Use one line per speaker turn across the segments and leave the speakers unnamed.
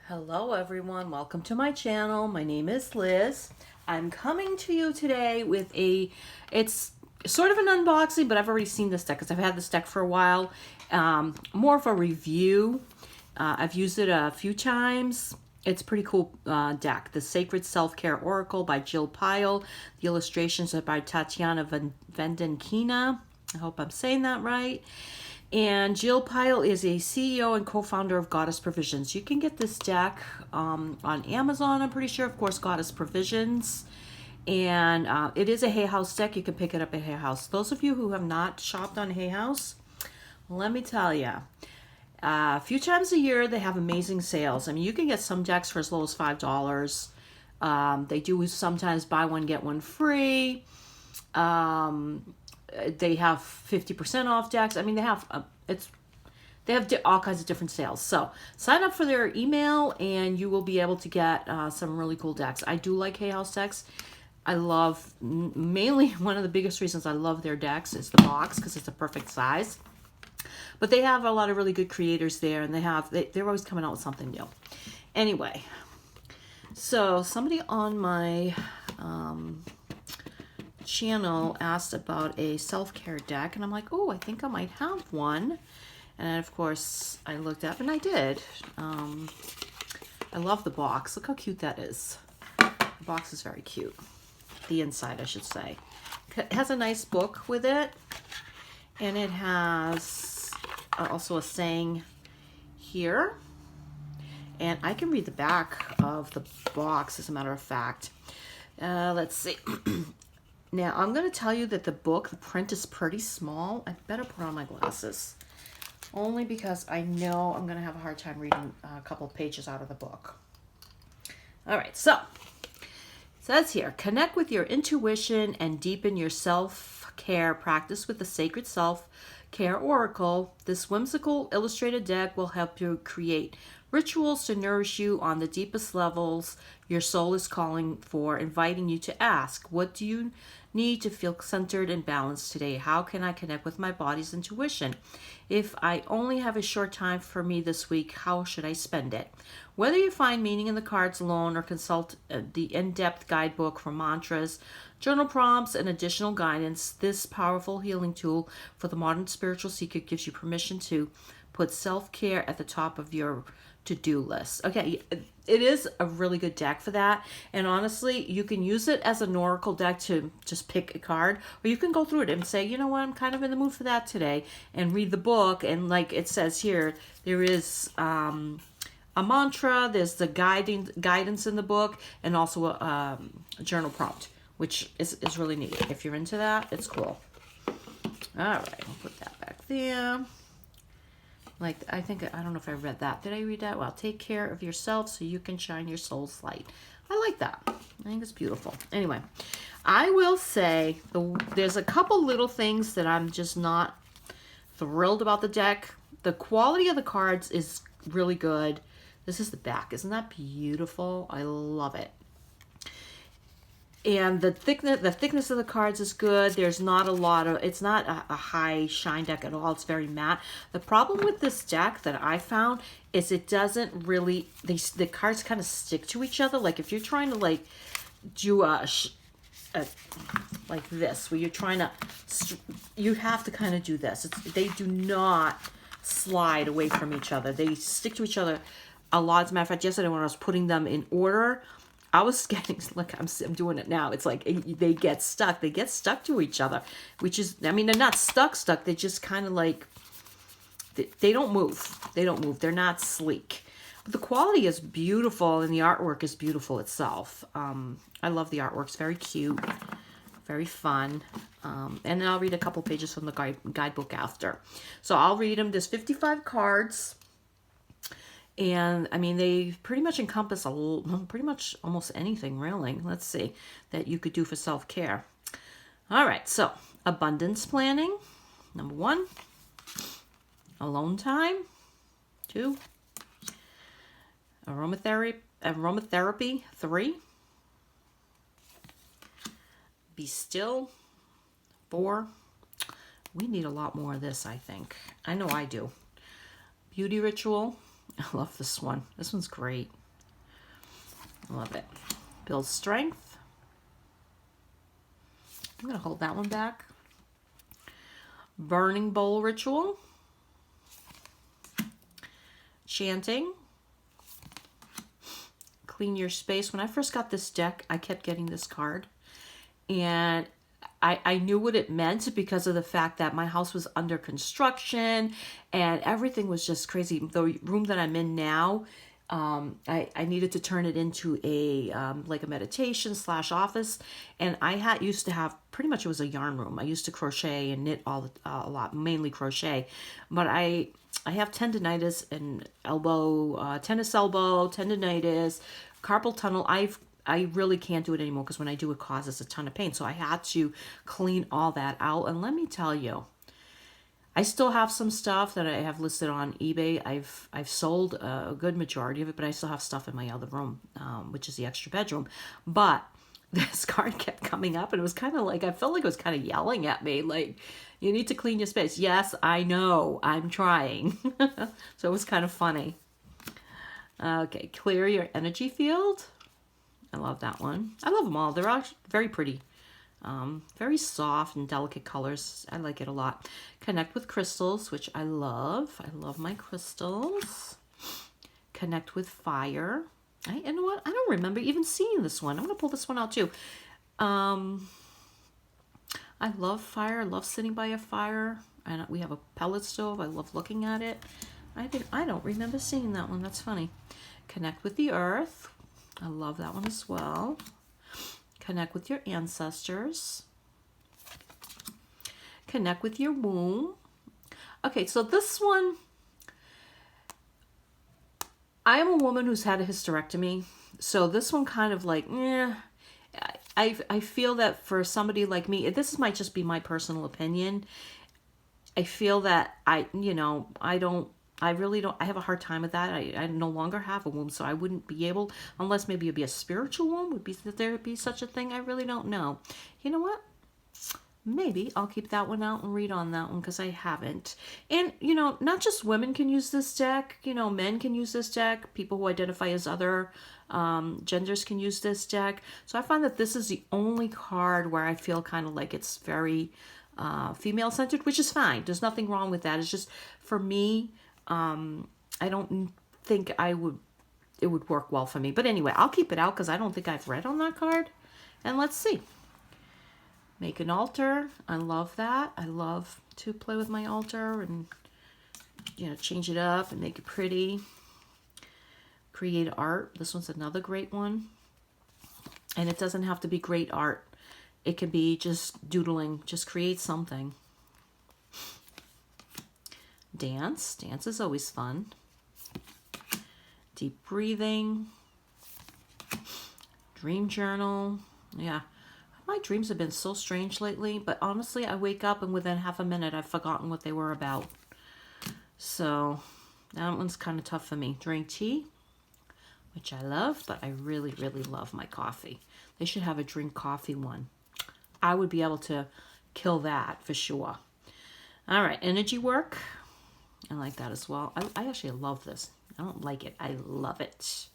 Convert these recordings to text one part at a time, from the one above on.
Hello everyone, welcome to my channel. My name is Liz. I'm coming to you today with it's sort of an unboxing, but I've already seen this deck because I've had this deck for a while. More of a review. I've used it a few times. It's a pretty cool deck. The Sacred Self-Care Oracle by Jill Pyle. The illustrations are by Tatiana Vendenkina. I hope I'm saying that right. And Jill Pyle is a CEO and co-founder of Goddess Provisions. You can get this deck on Amazon, I'm pretty sure. Of course, Goddess Provisions. And it is a Hay House deck. You can pick it up at Hay House. Those of you who have not shopped on Hay House, let me tell you, a few times a year they have amazing sales. I mean, you can get some decks for as low as $5. They do sometimes buy one, get one free. They have 50% off decks. I mean, they have all kinds of different sales. So sign up for their email and you will be able to get some really cool decks. I do like Hay House decks. I love, mainly one of the biggest reasons I love their decks is the box because it's a perfect size. But they have a lot of really good creators there, and they're always coming out with something new. Anyway, so somebody on my channel asked about a self-care deck, and I'm like, oh, I think I might have one. And of course I looked up and I did. I love the box. Look how cute that is. The box is very cute. The inside, I should say. It has a nice book with it, and it has also a saying here, and I can read the back of the box as a matter of fact. Let's see. Now, I'm going to tell you that the print is pretty small. I better put on my glasses. Only because I know I'm going to have a hard time reading a couple pages out of the book. All right, so it says here, connect with your intuition and deepen your self-care practice with the Sacred Self-Care Oracle. This whimsical illustrated deck will help you create rituals to nourish you on the deepest levels your soul is calling for, inviting you to ask, what do you need to feel centered and balanced today? How can I connect with my body's intuition? If I only have a short time for me this week, how should I spend it? Whether you find meaning in the cards alone or consult the in-depth guidebook for mantras, journal prompts, and additional guidance, this powerful healing tool for the modern spiritual seeker gives you permission to put self-care at the top of your to-do list. Okay, it is a really good deck for that. And honestly, you can use it as an oracle deck to just pick a card, or you can go through it and say, you know what, I'm kind of in the mood for that today, and read the book. And like it says here, there is a mantra, there's the guidance in the book, and also a journal prompt, which is really neat. If you're into that, it's cool. All right, I'll put that back there. Like, I don't know if I read that. Did I read that? Well, take care of yourself so you can shine your soul's light. I like that. I think it's beautiful. Anyway, I will say there's a couple little things that I'm just not thrilled about the deck. The quality of the cards is really good. This is the back. Isn't that beautiful? I love it. And the thickness of the cards is good. There's not a lot of, it's not a high shine deck at all. It's very matte. The problem with this deck that I found is it doesn't really, the cards kind of stick to each other. Like if you're trying to like do like this, where you're trying to, you have to kind of do this. They do not slide away from each other. They stick to each other a lot. As a matter of fact, yesterday when I was putting them in order, I was getting, look, I'm doing it now. It's like they get stuck. They get stuck to each other, which is, I mean, they're not stuck. They just kind of like, they don't move. They don't move. They're not sleek. But the quality is beautiful, and the artwork is beautiful itself. I love the artwork. It's very cute, very fun. And then I'll read a couple pages from the guidebook after. So I'll read them. There's 55 cards. And I mean, they pretty much encompass pretty much almost anything, really. Let's see, that you could do for self-care. All right, so abundance planning, number 1. Alone time, 2. Aromatherapy, 3. Be still, 4. We need a lot more of this, I think. I know I do. Beauty ritual, I love this one. This one's great. I love it. Builds strength. I'm going to hold that one back. Burning bowl ritual. Chanting. Clean your space. When I first got this deck, I kept getting this card. And I knew what it meant because of the fact that my house was under construction and everything was just crazy. The room that I'm in now, I needed to turn it into a like a meditation / office, and I used to have pretty much, it was a yarn room. I used to crochet and knit a lot, mainly crochet, but I have tendonitis and tennis elbow, tendonitis, carpal tunnel. I really can't do it anymore because when I do, it causes a ton of pain. So I had to clean all that out. And let me tell you, I still have some stuff that I have listed on eBay. I've sold a good majority of it, but I still have stuff in my other room, which is the extra bedroom. But this card kept coming up, and it was kind of like, I felt like it was kind of yelling at me, like, you need to clean your space. Yes, I know, I'm trying. So it was kind of funny. Okay, clear your energy field. I love that one. I love them all. They're all very pretty. Very soft and delicate colors. I like it a lot. Connect with crystals, which I love. I love my crystals. Connect with fire. You know what? I don't remember even seeing this one. I'm going to pull this one out too. I love fire. I love sitting by a fire. And we have a pellet stove. I love looking at it. I don't remember seeing that one. That's funny. Connect with the earth. I love that one as well. Connect with your ancestors. Connect with your womb. Okay, so this one, I am a woman who's had a hysterectomy. So this one kind of like, I feel that for somebody like me, this might just be my personal opinion. I feel that I really don't, I have a hard time with that. I no longer have a womb, so I wouldn't be able, unless maybe it'd be a spiritual womb, would there be such a thing? I really don't know. You know what? Maybe I'll keep that one out and read on that one because I haven't. And, not just women can use this deck, men can use this deck. People who identify as other genders can use this deck. So I find that this is the only card where I feel kind of like it's very female-centered, which is fine. There's nothing wrong with that. It's just, for me, I don't think it would work well for me. But anyway, I'll keep it out because I don't think I've read on that card. And let's see. Make an altar. I love that. I love to play with my altar and, change it up and make it pretty. Create art. This one's another great one. And it doesn't have to be great art. It can be just doodling. Just create something. Dance. Dance is always fun. Deep breathing. Dream journal. Yeah. My dreams have been so strange lately, but honestly, I wake up and within half a minute, I've forgotten what they were about. So that one's kind of tough for me. Drink tea, which I love, but I really, really love my coffee. They should have a drink coffee one. I would be able to kill that for sure. All right, energy work. I like that as well. I actually love this. I don't like it. I love it.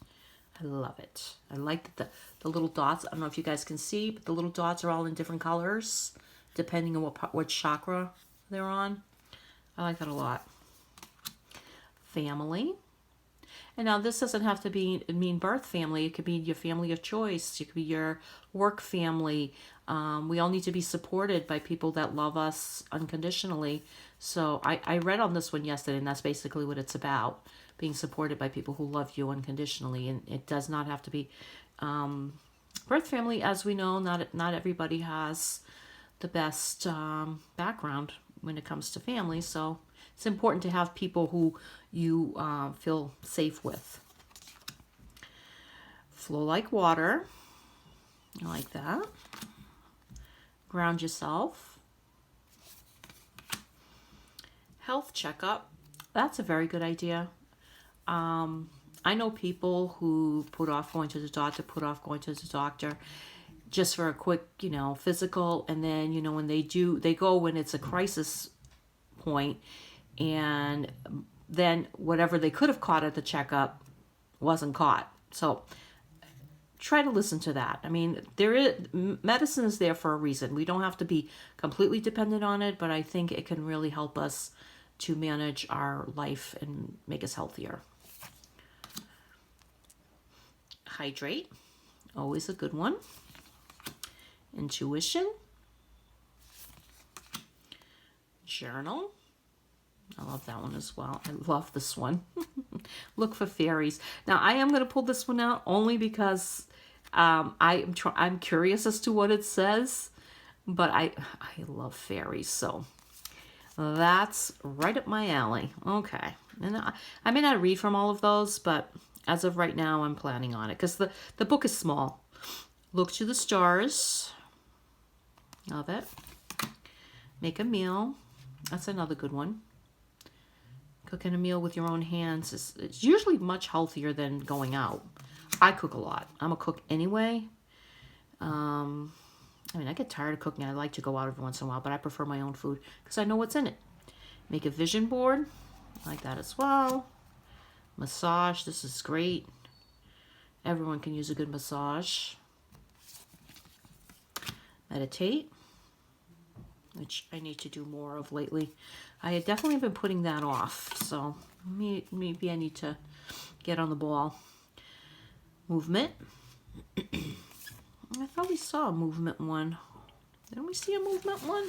I love it. I like that the little dots, I don't know if you guys can see, but the little dots are all in different colors, depending on what chakra they're on. I like that a lot. Family. And now this doesn't have to mean birth family. It could be your family of choice. It could be your work family. We all need to be supported by people that love us unconditionally. So I read on this one yesterday, and that's basically what it's about. Being supported by people who love you unconditionally. And it does not have to be birth family. As we know, not everybody has the best background when it comes to family. So it's important to have people who you feel safe with. Flow like water. I like that. Ground yourself. Health checkup. That's a very good idea. I know people who put off going to the doctor, just for a quick, physical. And then, when they go when it's a crisis point, and then whatever they could have caught at the checkup wasn't caught. So try to listen to that. I mean, medicine is there for a reason. We don't have to be completely dependent on it, but I think it can really help us to manage our life and make us healthier. Hydrate, always a good one. Intuition. Journal. I love that one as well. I love this one. Look for fairies. Now, I am going to pull this one out only because I'm curious as to what it says, but I love fairies, so that's right up my alley. Okay, and I may not read from all of those, but as of right now, I'm planning on it because the book is small. Look to the stars. Love it. Make a meal. That's another good one. Cooking a meal with your own hands it's usually much healthier than going out. I cook a lot. I'm a cook anyway. I mean, I get tired of cooking. I like to go out every once in a while, but I prefer my own food because I know what's in it. Make a vision board. I like that as well. Massage. This is great. Everyone can use a good massage. Meditate, which I need to do more of lately. I had definitely been putting that off, so maybe I need to get on the ball. Movement. I thought we saw a movement one. Didn't we see a movement one?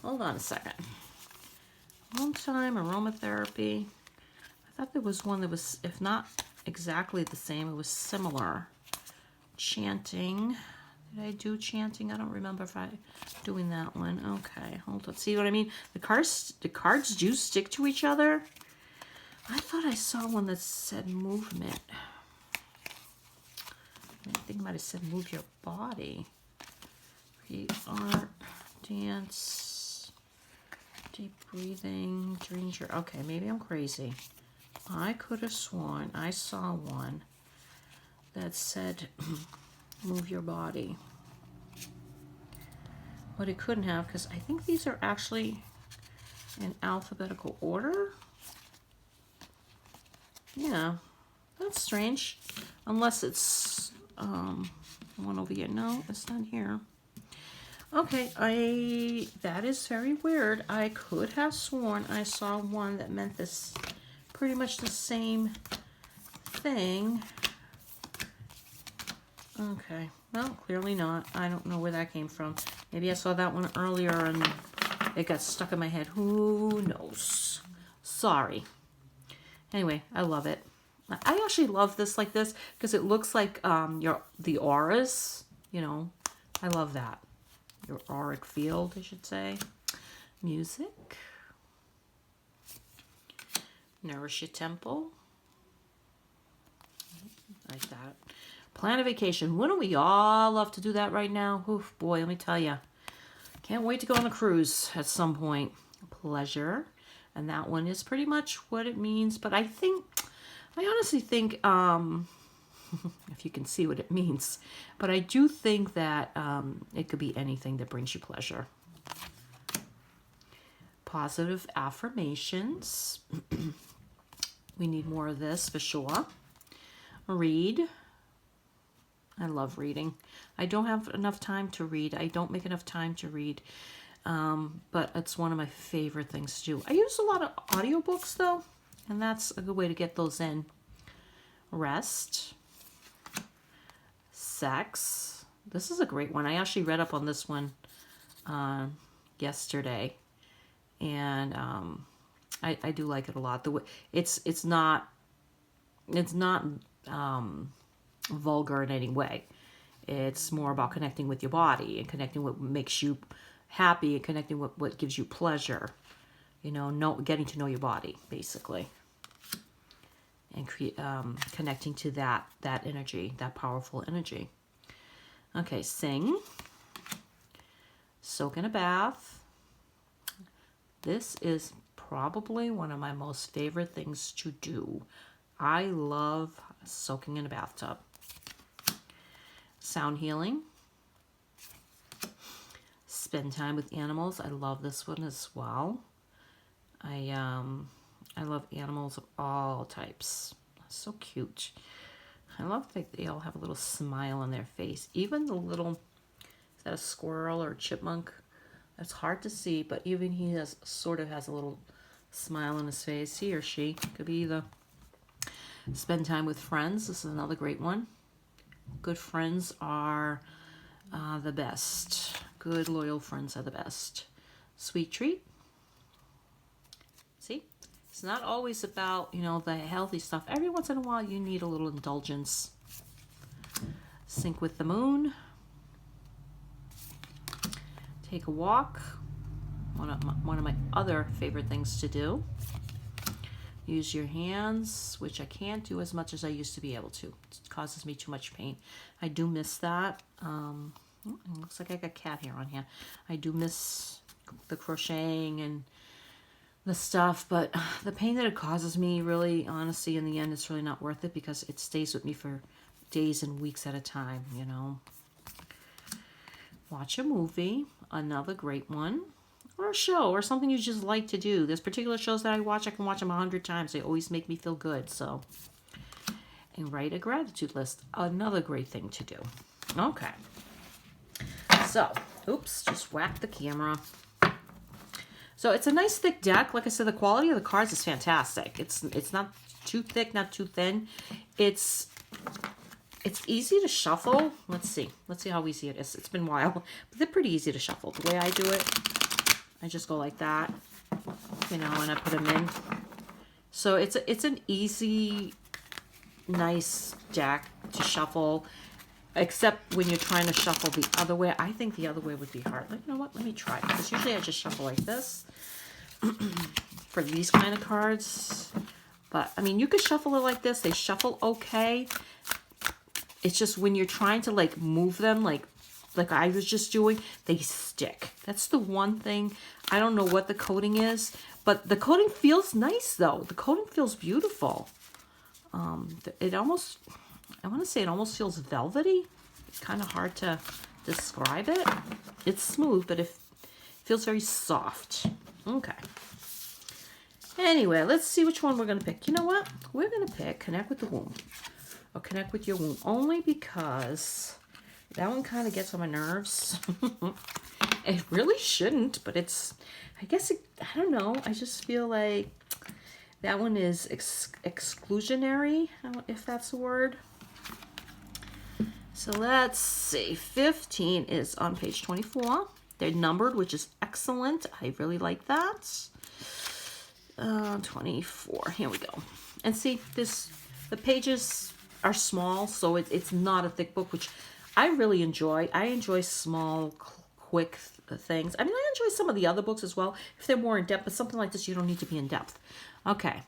Hold on a second. Home time, aromatherapy. I thought there was one that was, if not exactly the same, it was similar. Chanting. Did I do chanting? I don't remember if I doing that one. Okay, hold on. See what I mean? The cards do stick to each other. I thought I saw one that said movement. I think it might have said move your body. Create art, dance, deep breathing, dreams. Okay, maybe I'm crazy. I could have sworn I saw one that said move your body. But it couldn't have, because I think these are actually in alphabetical order. Yeah, that's strange. Unless it's one over here. No, it's not here. Okay, that is very weird. I could have sworn I saw one that meant this, pretty much the same thing. Okay, well, clearly not. I don't know where that came from. Maybe I saw that one earlier and it got stuck in my head. Who knows? Sorry. Anyway, I love it. I actually love this like this because it looks like the auras, you know. I love that. Your auric field, I should say. Music. Nourish your temple. Like that. Plan a vacation. Wouldn't we all love to do that right now? Oof, boy, let me tell you. Can't wait to go on a cruise at some point. Pleasure. And that one is pretty much what it means. But I honestly think, if you can see what it means, but I do think that it could be anything that brings you pleasure. Positive affirmations. We need more of this for sure. Read. I love reading. I don't have enough time to read. I don't make enough time to read. But it's one of my favorite things to do. I use a lot of audiobooks though, and that's a good way to get those in. Rest. Sex. This is a great one. I actually read up on this one yesterday, and I do like it a lot. The way it's not vulgar in any way. It's more about connecting with your body and connecting what makes you happy and connecting with what gives you pleasure. You know, getting to know your body basically, and connecting to that energy, that powerful energy. Okay, sing. Soak in a bath. This is probably one of my most favorite things to do. I love soaking in a bathtub. Sound healing. Spend time with animals. I love this one as well. I I love animals of all types. So cute. I love that they all have a little smile on their face. Even the little, is that a squirrel or a chipmunk? It's hard to see, but even he has sort of has a little smile on his face. He or she could be either. Spend time with friends. This is another great one. Good friends are the best. Good loyal friends are the best. Sweet treat. See, it's not always about, you know, the healthy stuff. Every once in a while you need a little indulgence. Sync with the moon. Take a walk. One of my other favorite things to do. Use your hands, which I can't do as much as I used to be able to. It causes me too much pain. I do miss that. It looks like I got cat hair on here. I do miss the crocheting and the stuff, but the pain that it causes me, really, honestly, in the end, it's really not worth it because it stays with me for days and weeks at a time, you know. Watch a movie, another great one, or a show, or something you just like to do. There's particular shows that I watch, I can watch them 100 times. They always make me feel good, so. And write a gratitude list, another great thing to do. Okay. So, oops, just whacked the camera. So it's a nice thick deck. Like I said, the quality of the cards is fantastic. It's not too thick, not too thin. It's easy to shuffle. Let's see how easy it is. It's been a while, but they're pretty easy to shuffle. The way I do it, I just go like that, you know, and I put them in. So it's an easy, nice deck to shuffle. Except when you're trying to shuffle the other way. I think the other way would be hard. Like, you know what? Let me try. Because usually I just shuffle like this for these kind of cards. But, I mean, you could shuffle it like this. They shuffle okay. It's just when you're trying to, like, move them, like I was just doing, they stick. That's the one thing. I don't know what the coating is. But the coating feels nice, though. The coating feels beautiful. It almost... I want to say it almost feels velvety. It's kind of hard to describe it. It's smooth, but it feels very soft. Okay. Anyway, let's see which one we're going to pick. You know what? We're going to pick Connect with the Womb. Or Connect with Your Womb. Only because that one kind of gets on my nerves. It really shouldn't, but it's... I guess, I don't know. I just feel like that one is exclusionary, if that's a word. So let's see, 15 is on page 24. They're numbered, which is excellent. I really like that. 24, here we go. And see, the pages are small, so it's not a thick book, which I really enjoy. I enjoy small, quick things. I mean, I enjoy some of the other books as well, if they're more in-depth, but something like this, you don't need to be in-depth. Okay.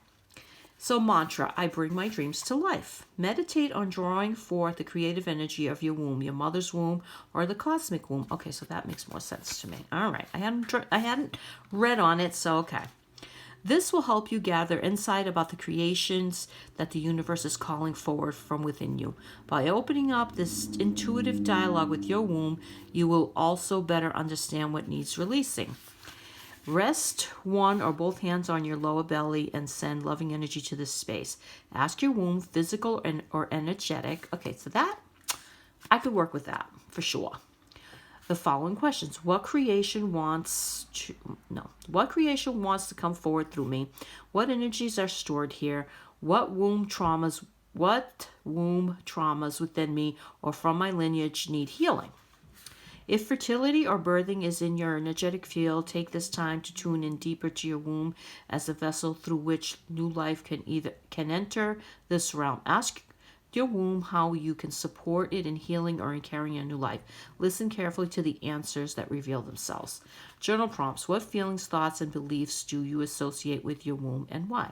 So mantra, I bring my dreams to life. Meditate on drawing forth the creative energy of your womb, your mother's womb, or the cosmic womb. Okay, so that makes more sense to me. All right, I hadn't read on it, so okay. This will help you gather insight about the creations that the universe is calling forward from within you. By opening up this intuitive dialogue with your womb, you will also better understand what needs releasing. Rest one or both hands on your lower belly and send loving energy to this space. Ask your womb, physical or energetic. Okay, so that, I could work with that for sure. The following questions. What creation wants to come forward through me? What energies are stored here? What womb traumas within me or from my lineage need healing? If fertility or birthing is in your energetic field, take this time to tune in deeper to your womb as a vessel through which new life can enter this realm. Ask your womb how you can support it in healing or in carrying a new life. Listen carefully to the answers that reveal themselves. Journal prompts. What feelings, thoughts, and beliefs do you associate with your womb and why?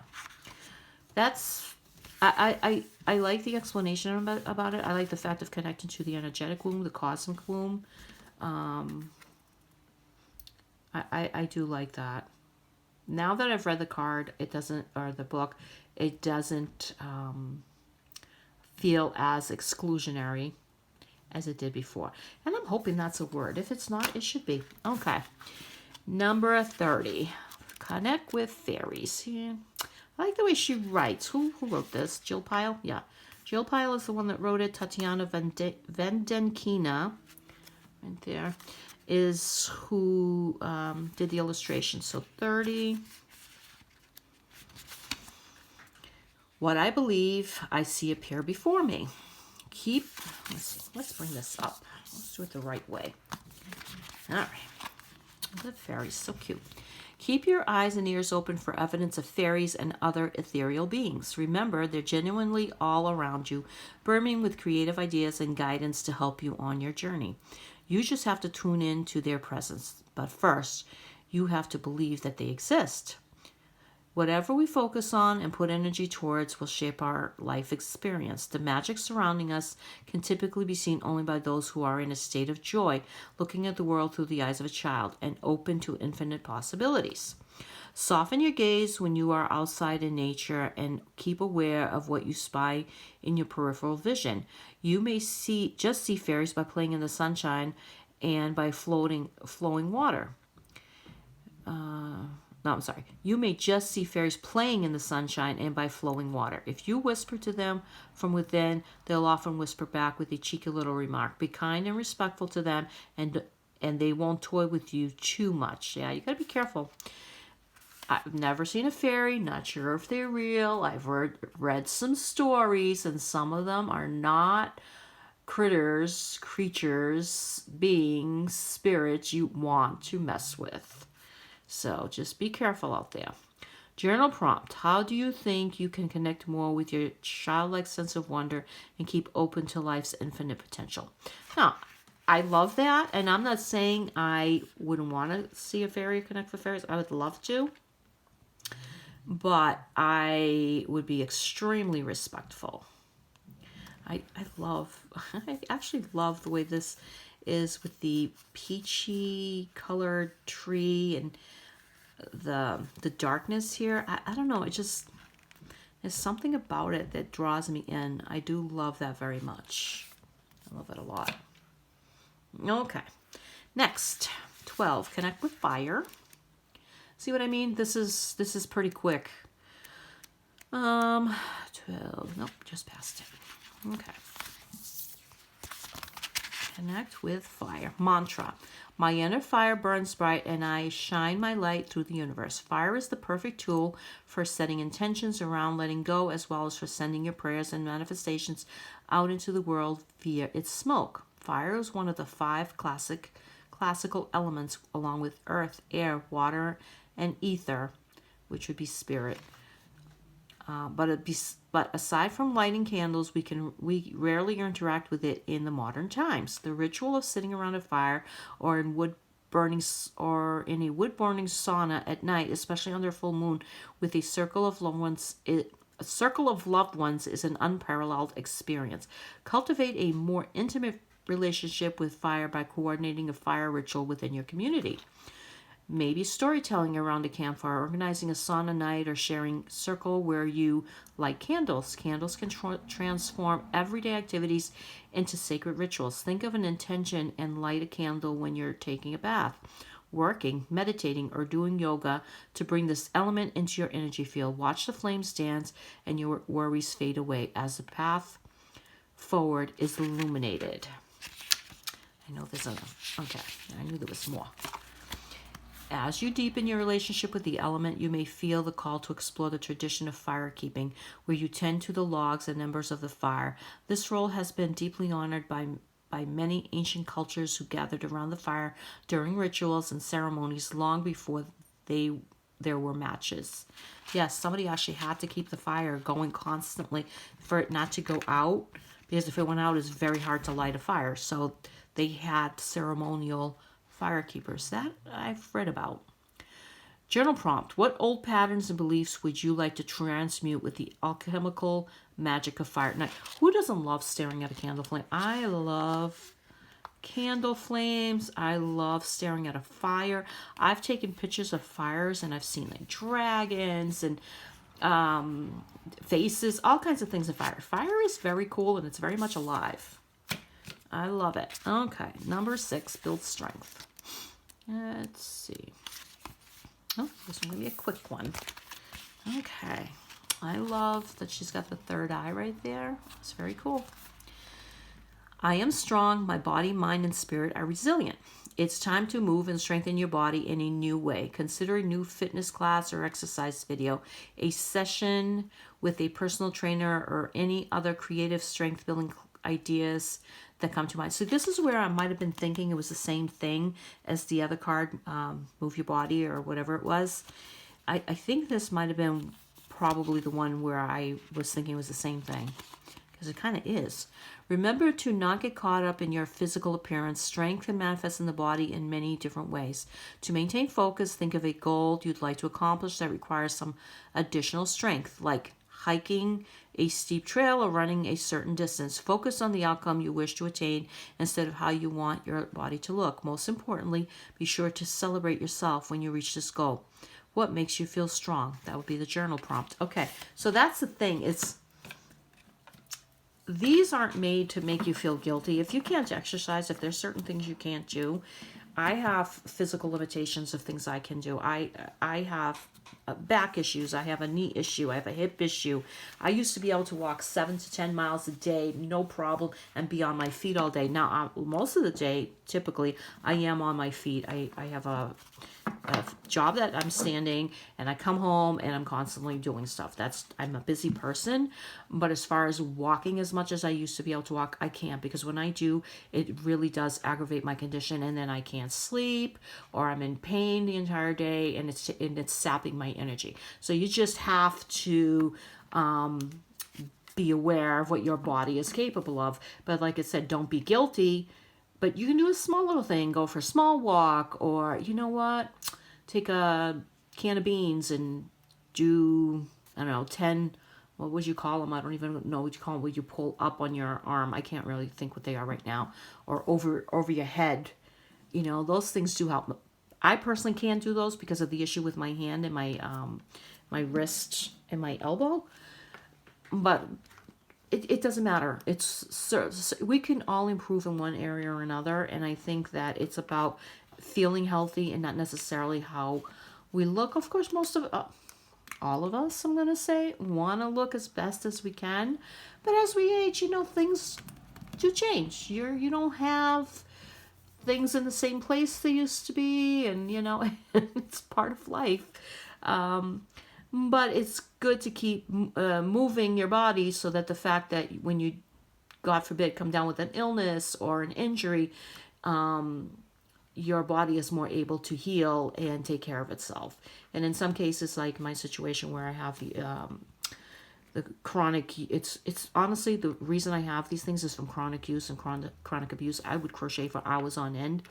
I like the explanation about it. I like the fact of connecting to the energetic womb, the cosmic womb. I do like that. Now that I've read the card, the book, it doesn't feel as exclusionary as it did before. And I'm hoping that's a word. If it's not, it should be. Okay. Number 30. Connect with fairies. Yeah. I like the way she writes. Who wrote this? Jill Pyle? Yeah. Jill Pyle is the one that wrote it. Tatiana Vendenkina, right there, is who did the illustration. So 30. What I believe I see appear before me. Let's bring this up. Let's do it the right way. All right. The fairies, so cute. Keep your eyes and ears open for evidence of fairies and other ethereal beings. Remember, they're genuinely all around you, brimming with creative ideas and guidance to help you on your journey. You just have to tune in to their presence. But first, you have to believe that they exist. Whatever we focus on and put energy towards will shape our life experience. The magic surrounding us can typically be seen only by those who are in a state of joy, looking at the world through the eyes of a child and open to infinite possibilities. Soften your gaze when you are outside in nature and keep aware of what you spy in your peripheral vision. You may just see fairies by playing in the sunshine and by flowing water. No, I'm sorry. You may just see fairies playing in the sunshine and by flowing water. If you whisper to them from within, they'll often whisper back with a cheeky little remark. Be kind and respectful to them, and they won't toy with you too much. Yeah, you got to be careful. I've never seen a fairy, not sure if they're real. I've read some stories, and some of them are not creatures, beings, spirits you want to mess with. So just be careful out there. Journal prompt. How do you think you can connect more with your childlike sense of wonder and keep open to life's infinite potential? Now, I love that. And I'm not saying I wouldn't want to see a fairy connect with fairies. I would love to. But I would be extremely respectful. I actually love the way this is with the peachy colored tree and the darkness here. I don't know, it just, there's something about it that draws me in. I do love that very much. I love it a lot. Okay, next, 12, connect with fire. See what I mean? This is pretty quick. 12, nope, just passed it. Okay. Connect with fire. Mantra. My inner fire burns bright and I shine my light through the universe. Fire is the perfect tool for setting intentions around letting go, as well as for sending your prayers and manifestations out into the world via its smoke. Fire is one of the 5 classical elements, along with earth, air, water, and ether, which would be spirit. But aside from lighting candles, we rarely interact with it in the modern times. The ritual of sitting around a fire or in a wood burning sauna at night, especially under full moon, with a circle of loved ones, is an unparalleled experience. Cultivate a more intimate relationship with fire by coordinating a fire ritual within your community. Maybe storytelling around a campfire, organizing a sauna night, or sharing circle where you light candles. Candles can transform everyday activities into sacred rituals. Think of an intention and light a candle when you're taking a bath, working, meditating, or doing yoga to bring this element into your energy field. Watch the flames dance and your worries fade away as the path forward is illuminated. I know there's okay, I knew there was more. As you deepen your relationship with the element, you may feel the call to explore the tradition of fire keeping, where you tend to the logs and embers of the fire. This role has been deeply honored by many ancient cultures who gathered around the fire during rituals and ceremonies long before there were matches. Yes, somebody actually had to keep the fire going constantly for it not to go out, because if it went out, it's very hard to light a fire. So they had ceremonial fire keepers. That I've read about. Journal prompt. What old patterns and beliefs would you like to transmute with the alchemical magic of fire? Now, who doesn't love staring at a candle flame? I love candle flames. I love staring at a fire. I've taken pictures of fires and I've seen like dragons and faces, all kinds of things in fire. Fire is very cool and it's very much alive. I love it. Okay, number 6, build strength. Let's see. Oh, this one will be a quick one. Okay. I love that she's got the third eye right there. It's very cool. I am strong. My body, mind, and spirit are resilient. It's time to move and strengthen your body in a new way. Consider a new fitness class or exercise video, a session with a personal trainer, or any other creative strength building ideas that come to mind. So this is where I might have been thinking it was the same thing as the other card, Move Your Body or whatever it was. I think this might have been probably the one where I was thinking it was the same thing, because it kind of is. Remember to not get caught up in your physical appearance. Strength can manifest in the body in many different ways. To maintain focus, think of a goal you'd like to accomplish that requires some additional strength, like hiking a steep trail or running a certain distance. Focus on the outcome you wish to attain instead of how you want your body to look. Most importantly, be sure to celebrate yourself when you reach this goal. What makes you feel strong? That would be the journal prompt. Okay, so that's the thing. These aren't made to make you feel guilty. If you can't exercise, if there's certain things you can't do, I have physical limitations of things I can do. I have back issues. I have a knee issue. I have a hip issue. I used to be able to walk 7 to 10 miles a day, no problem, and be on my feet all day. Now, most of the day, typically, I am on my feet. I have a job that I'm standing, and I come home and I'm constantly doing stuff. I'm a busy person, but as far as walking as much as I used to be able to walk, I can't, because when I do, it really does aggravate my condition, and then I can't sleep, or I'm in pain the entire day, and it's sapping my energy. So you just have to be aware of what your body is capable of. But like I said, don't be guilty. But you can do a small little thing, go for a small walk, or you know what, take a can of beans and do, I don't know, 10, what would you call them? I don't even know what you call them, what you pull up on your arm. I can't really think what they are right now. Or over your head. You know, those things do help. I personally can't do those because of the issue with my hand and my wrist and my elbow. But it doesn't matter. We can all improve in one area or another, and I think that it's about feeling healthy and not necessarily how we look. Of course, all of us, I'm gonna say, want to look as best as we can, but as we age, you know, things do change. You don't have things in the same place they used to be, and you know, it's part of life. But it's good to keep moving your body, so that the fact that when you, God forbid, come down with an illness or an injury, your body is more able to heal and take care of itself. And in some cases, like my situation where I have the chronic, it's honestly, the reason I have these things is from chronic use and chronic abuse. I would crochet for hours on end.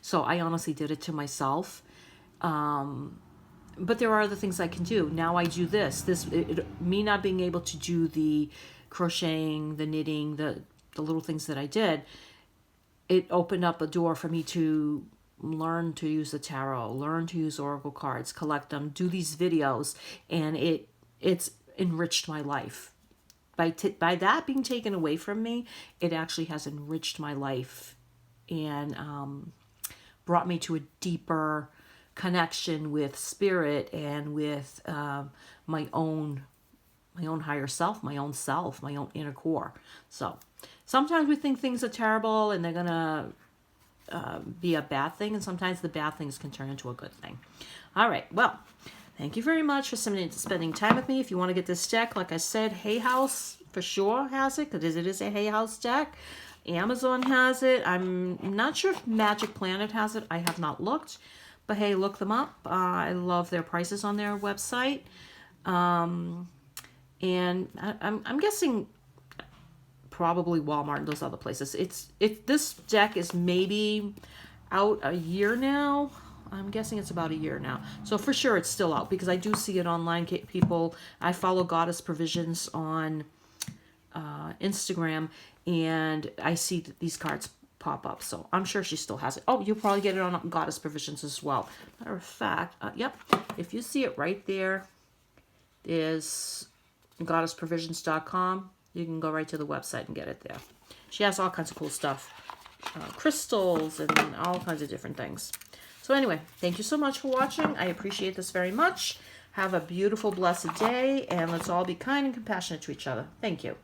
So I honestly did it to myself. But there are other things I can do. Now I do this. Me not being able to do the crocheting, the knitting, the little things that I did, it opened up a door for me to learn to use the tarot, learn to use oracle cards, collect them, do these videos, and it's enriched my life. By that being taken away from me, it actually has enriched my life and brought me to a deeper connection with spirit and with my own higher self, my own inner core. So sometimes we think things are terrible and they're gonna be a bad thing, and sometimes the bad things can turn into a good thing. All right, well, thank you very much for spending time with me. If you want to get this deck, like I said, Hay House for sure has it, because it is a Hay House deck. Amazon has it. I'm not sure if Magic Planet has it. I have not looked. But hey, look them up. I love their prices on their website. And I'm guessing probably Walmart and those other places. This deck is maybe out a year now. I'm guessing it's about a year now. So for sure it's still out, because I do see it online. People, I follow Goddess Provisions on Instagram, and I see these cards pop up, so I'm sure she still has it. Oh, you'll probably get it on Goddess Provisions as well. Matter of fact, yep, if you see it right there, is goddessprovisions.com. You can go right to the website and get it there. She has all kinds of cool stuff, crystals and all kinds of different things. So anyway, thank you so much for watching. I appreciate this very much. Have a beautiful, blessed day, and let's all be kind and compassionate to each other. Thank you.